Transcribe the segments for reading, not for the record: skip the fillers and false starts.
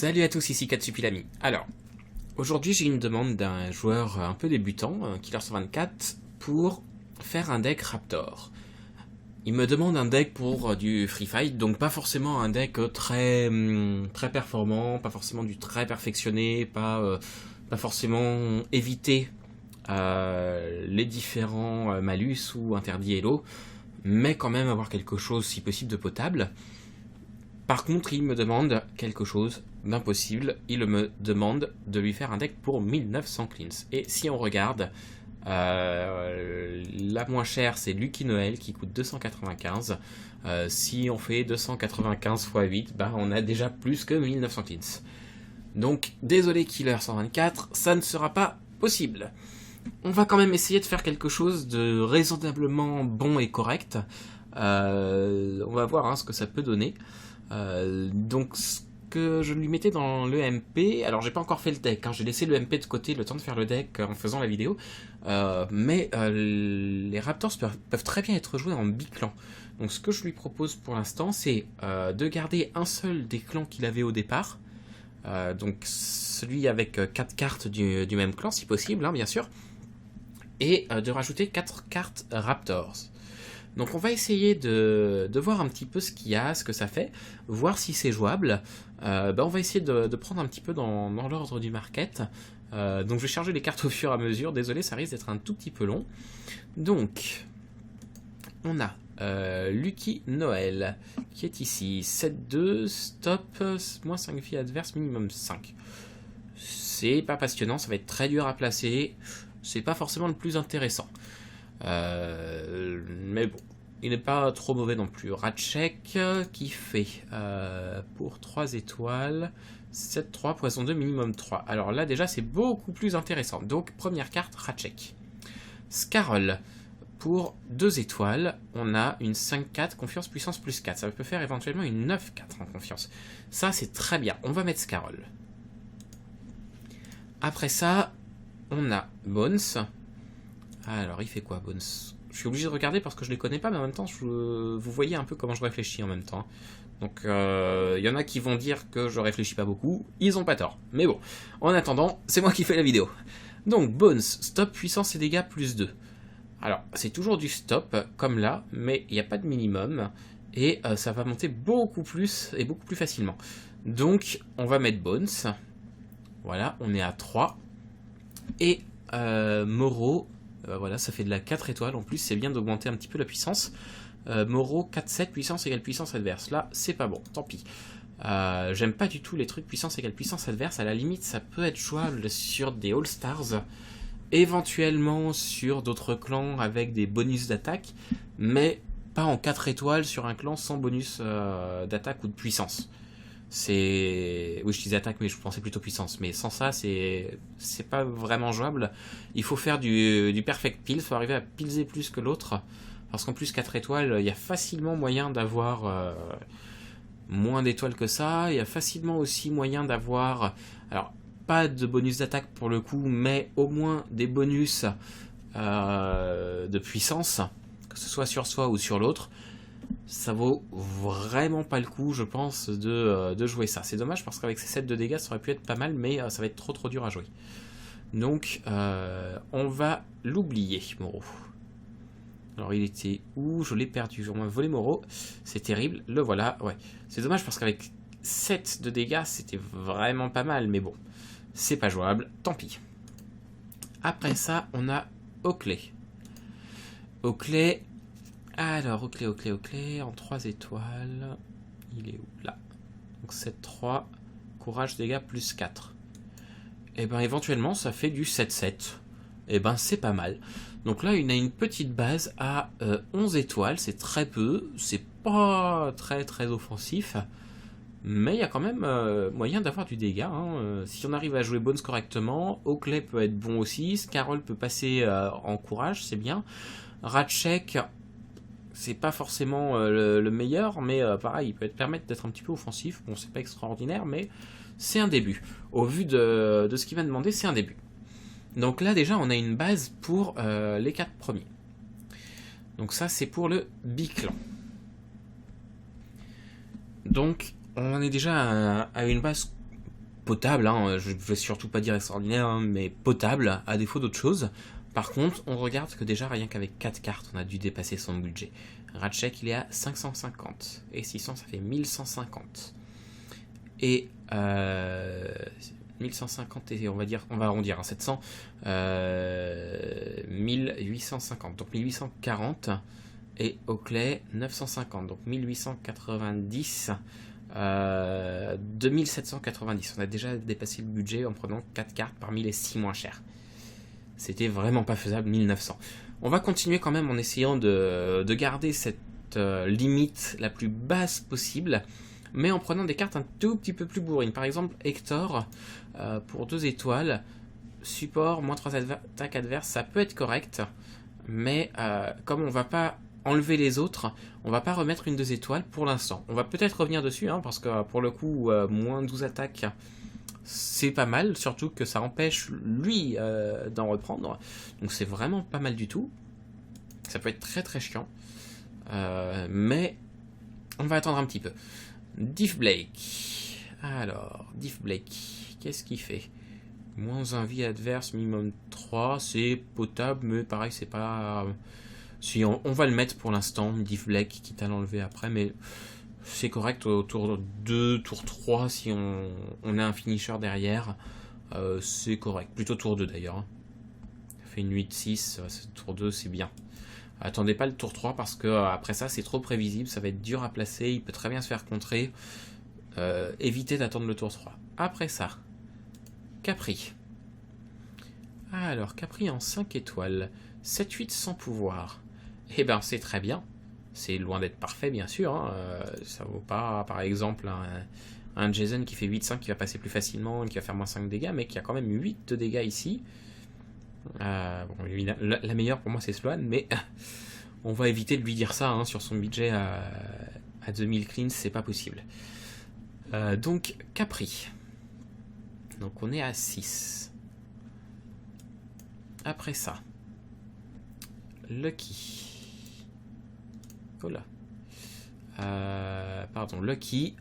Salut à tous, ici Katsupilami. Alors, aujourd'hui j'ai une demande d'un joueur un peu débutant, Killer124, pour faire un deck Raptor. Il me demande un deck pour du free fight, donc pas forcément un deck très performant, pas forcément du très perfectionné, pas forcément éviter les différents malus ou interdits Elo, mais quand même avoir quelque chose si possible de potable. Par contre, il me demande quelque chose d'impossible. Il me demande de lui faire un deck pour 1900 cleans. Et si on regarde, la moins chère, c'est Lucky Noël qui coûte 295. Si on fait 295 x 8, bah, on a déjà plus que 1900 cleans. Donc, désolé Killer 124, ça ne sera pas possible. On va quand même essayer de faire quelque chose de raisonnablement bon et correct. On va voir ce que ça peut donner. Donc ce que je lui mettais dans le MP, alors j'ai pas encore fait le deck, j'ai laissé le MP de côté le temps de faire le deck en faisant la vidéo, mais les Raptors peuvent très bien être joués en biclan. Donc ce que je lui propose pour l'instant, c'est de garder un seul des clans qu'il avait au départ, donc celui avec 4 cartes du même clan si possible, bien sûr, et de rajouter 4 cartes Raptors. Donc on va essayer de voir un petit peu ce qu'il y a, ce que ça fait, voir si c'est jouable. On va essayer de prendre un petit peu dans l'ordre du market. Donc je vais charger les cartes au fur et à mesure, désolé ça risque d'être un tout petit peu long. Donc on a Lucky Noël qui est ici, 7-2, stop, moins 5 vies adverses, minimum 5. C'est pas passionnant, ça va être très dur à placer, c'est pas forcément le plus intéressant. Mais bon, il n'est pas trop mauvais non plus. Ratchek qui fait pour 3 étoiles 7-3, poison 2, minimum 3. Alors là déjà c'est beaucoup plus intéressant. Donc première carte, Ratchek. Scarol, pour 2 étoiles, on a une 5-4, confiance, puissance plus 4. Ça peut faire éventuellement une 9-4 en confiance. Ça c'est très bien, on va mettre Scarol. Après ça, on a Bones. Alors, il fait quoi, Bones? Je suis obligé de regarder parce que je les connais pas, mais en même temps, vous voyez un peu comment je réfléchis en même temps. Donc, il y en a qui vont dire que je réfléchis pas beaucoup. Ils ont pas tort. Mais bon, en attendant, c'est moi qui fais la vidéo. Donc, Bones, stop, puissance et dégâts plus 2. Alors, c'est toujours du stop, comme là, mais il n'y a pas de minimum. Et ça va monter beaucoup plus et beaucoup plus facilement. Donc, on va mettre Bones. Voilà, on est à 3. Et Moro... voilà, ça fait de la 4 étoiles. En plus, c'est bien d'augmenter un petit peu la puissance. Moro 4-7, puissance égale puissance adverse. Là, c'est pas bon, tant pis. J'aime pas du tout les trucs puissance égale puissance adverse. À la limite, ça peut être jouable sur des All-Stars. Éventuellement sur d'autres clans avec des bonus d'attaque. Mais pas en 4 étoiles sur un clan sans bonus d'attaque ou de puissance. Oui, je disais attaque, mais je pensais plutôt puissance. Mais sans ça, c'est pas vraiment jouable. Il faut faire du perfect peel, il faut arriver à pilser plus que l'autre. Parce qu'en plus, 4 étoiles, il y a facilement moyen d'avoir moins d'étoiles que ça. Il y a facilement aussi moyen d'avoir... Alors, pas de bonus d'attaque pour le coup, mais au moins des bonus de puissance, que ce soit sur soi ou sur l'autre. Ça vaut vraiment pas le coup, je pense, de jouer ça. C'est dommage parce qu'avec ces 7 de dégâts, ça aurait pu être pas mal, mais ça va être trop dur à jouer. Donc, on va l'oublier, Moro. Alors, il était où? Je l'ai perdu. On m'a volé Moro. C'est terrible. Le voilà, ouais. C'est dommage parce qu'avec 7 de dégâts, c'était vraiment pas mal, mais bon. C'est pas jouable, tant pis. Après ça, on a Oakley. Oakley... Alors, Oakley, en 3 étoiles, il est où? Là. Donc 7-3, courage, dégâts, plus 4. Et ben éventuellement, ça fait du 7-7. Et ben c'est pas mal. Donc là, il a une petite base à 11 étoiles, c'est très peu, c'est pas très offensif. Mais il y a quand même moyen d'avoir du dégât. Si on arrive à jouer Bones correctement, Oakley peut être bon aussi, Scarol peut passer en courage, c'est bien. Ratchek... c'est pas forcément le meilleur, mais pareil, il peut permettre d'être un petit peu offensif. Bon, c'est pas extraordinaire, mais c'est un début. Au vu de ce qu'il va demander, c'est un début. Donc là, déjà, on a une base pour les 4 premiers. Donc ça, c'est pour le biclan. Donc, on est déjà à une base potable, hein, je ne vais surtout pas dire extraordinaire, hein, mais potable, à défaut d'autre chose. Par contre, on regarde que déjà, rien qu'avec 4 cartes, on a dû dépasser son budget. Ratchek, il est à 550, et 600, ça fait 1150. Et 1150, et on va arrondir, hein, 700, 1850, donc 1840, et Oakley, 950, donc 1890, 2790. On a déjà dépassé le budget en prenant 4 cartes parmi les 6 moins chères. C'était vraiment pas faisable, 1900. On va continuer quand même en essayant de garder cette limite la plus basse possible, mais en prenant des cartes un tout petit peu plus bourrines. Par exemple, Hector, pour 2 étoiles, support, moins 3 attaques adverses, ça peut être correct, mais comme on va pas enlever les autres, on va pas remettre une 2 étoiles pour l'instant. On va peut-être revenir dessus, hein, parce que pour le coup, moins 12 attaques, c'est pas mal, surtout que ça empêche lui d'en reprendre. Donc c'est vraiment pas mal du tout. Ça peut être très très chiant. Mais on va attendre un petit peu. Diff Blake. Alors, Diff Blake, qu'est-ce qu'il fait? Moins 1 vie adverse, minimum 3. C'est potable, mais pareil, c'est pas... Si on va le mettre pour l'instant, Diff Blake, quitte à l'enlever après, mais c'est correct au tour 2, tour 3, si on a un finisher derrière, c'est correct. Plutôt tour 2 d'ailleurs. Ça fait une 8-6, tour 2 c'est bien. Attendez pas le tour 3 parce que après ça c'est trop prévisible, ça va être dur à placer, il peut très bien se faire contrer. Évitez d'attendre le tour 3. Après ça, Capri. Alors, Capri en 5 étoiles, 7-8 sans pouvoir. Eh ben c'est très bien. C'est loin d'être parfait, bien sûr. Hein. Ça vaut pas, par exemple, un Jason qui fait 8-5 qui va passer plus facilement et qui va faire moins 5 de dégâts, mais qui a quand même 8 de dégâts ici. Bon, évidemment, la meilleure pour moi, c'est Sloan, mais on va éviter de lui dire ça, hein, sur son budget à 2000 cleans, c'est pas possible. Donc, Capri. Donc, on est à 6. Après ça, Lucky. Oh là. Pardon, Lucky.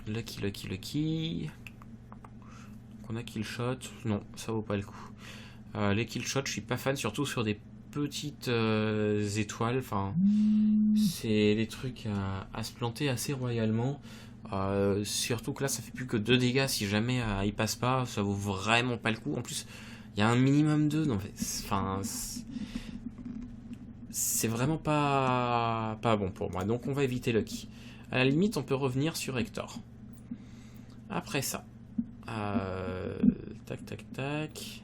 Lucky. On a Killshot. Non, ça vaut pas le coup. Les Killshots, je suis pas fan, surtout sur des petites étoiles. Enfin, c'est des trucs à se planter assez royalement. Surtout que là, ça fait plus que 2 dégâts. Si jamais il passe pas, ça vaut vraiment pas le coup. En plus, il y a un minimum 2. Donc, enfin, c'est vraiment pas bon pour moi. Donc, on va éviter Lucky. À la limite, on peut revenir sur Hector. Après ça. Tac.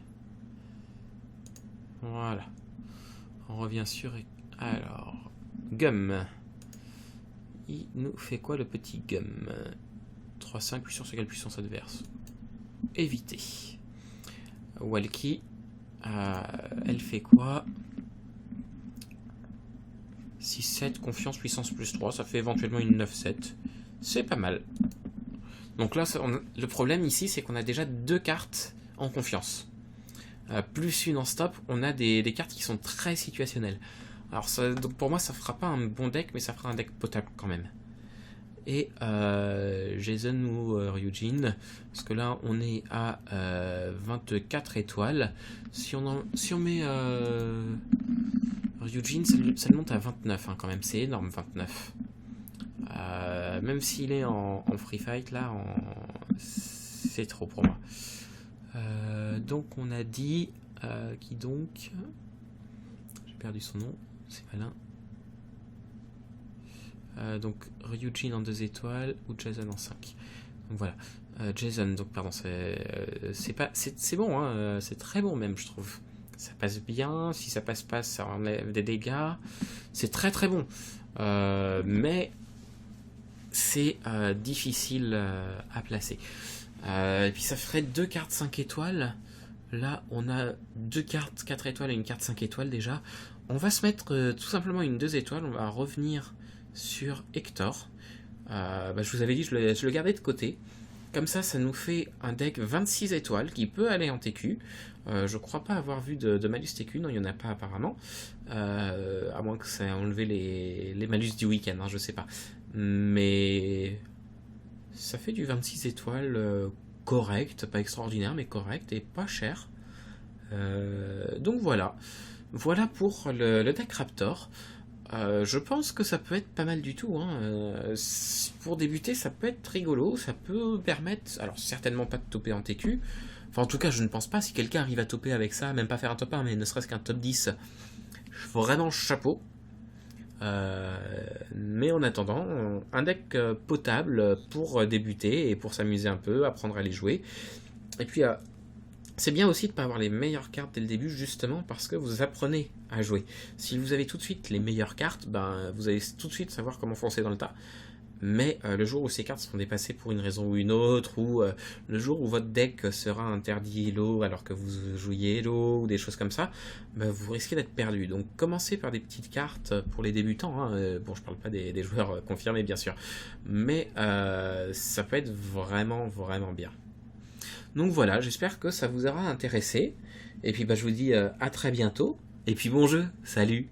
Voilà. On revient sur... Alors... Gum. Il nous fait quoi le petit Gum? 3-5, puissance égale puissance adverse. Éviter. Walkie. Elle fait quoi? 6-7, confiance, puissance plus 3. Ça fait éventuellement une 9-7. C'est pas mal. Donc là, le problème ici, c'est qu'on a déjà 2 cartes en confiance. Plus une en stop, on a des cartes qui sont très situationnelles. Alors donc pour moi, ça fera pas un bon deck, mais ça fera un deck potable quand même. Et Jason ou Ryujin, parce que là, on est à 24 étoiles. Si on met Ryujin, ça le monte à 29, hein, quand même. C'est énorme, 29. Même s'il est en free fight là, c'est trop pour moi. Donc on a dit qui donc, j'ai perdu son nom, c'est malin. Donc Ryujin en 2 étoiles ou Jason en 5. Donc voilà. Jason, donc pardon, c'est bon, hein, c'est très bon même, je trouve. Ça passe bien, si ça passe pas, ça enlève des dégâts. C'est très très bon. Mais c'est difficile à placer. Et puis ça ferait 2 cartes 5 étoiles. Là, on a 2 cartes 4 étoiles et une carte 5 étoiles déjà. On va se mettre tout simplement une 2 étoiles. On va revenir sur Hector. Je vous avais dit, je le gardais de côté. Comme ça nous fait un deck 26 étoiles qui peut aller en TQ. Je crois pas avoir vu de malus TQ, non, il n'y en a pas apparemment. À moins que ça ait enlevé les malus du week-end, hein, je sais pas. Mais Ça fait du 26 étoiles correct, pas extraordinaire, mais correct et pas cher. Donc voilà. Voilà pour le deck Raptor. Je pense que ça peut être pas mal du tout, hein. Pour débuter, ça peut être rigolo, ça peut permettre, alors certainement pas de toper en TQ, enfin en tout cas je ne pense pas, si quelqu'un arrive à toper avec ça, même pas faire un top 1, mais ne serait-ce qu'un top 10, vraiment chapeau. Mais en attendant, un deck potable pour débuter et pour s'amuser un peu, apprendre à les jouer. Et puis c'est bien aussi de ne pas avoir les meilleures cartes dès le début, justement parce que vous apprenez à jouer. Si vous avez tout de suite les meilleures cartes, ben, vous allez tout de suite savoir comment foncer dans le tas. Mais le jour où ces cartes seront dépassées pour une raison ou une autre, ou le jour où votre deck sera interdit Hello alors que vous jouiez Hello, ou des choses comme ça, ben, vous risquez d'être perdu. Donc commencez par des petites cartes pour les débutants. Hein. Bon, je parle pas des joueurs confirmés, bien sûr. Mais ça peut être vraiment, vraiment bien. Donc voilà, j'espère que ça vous aura intéressé. Et puis bah, je vous dis à très bientôt. Et puis bon jeu, salut!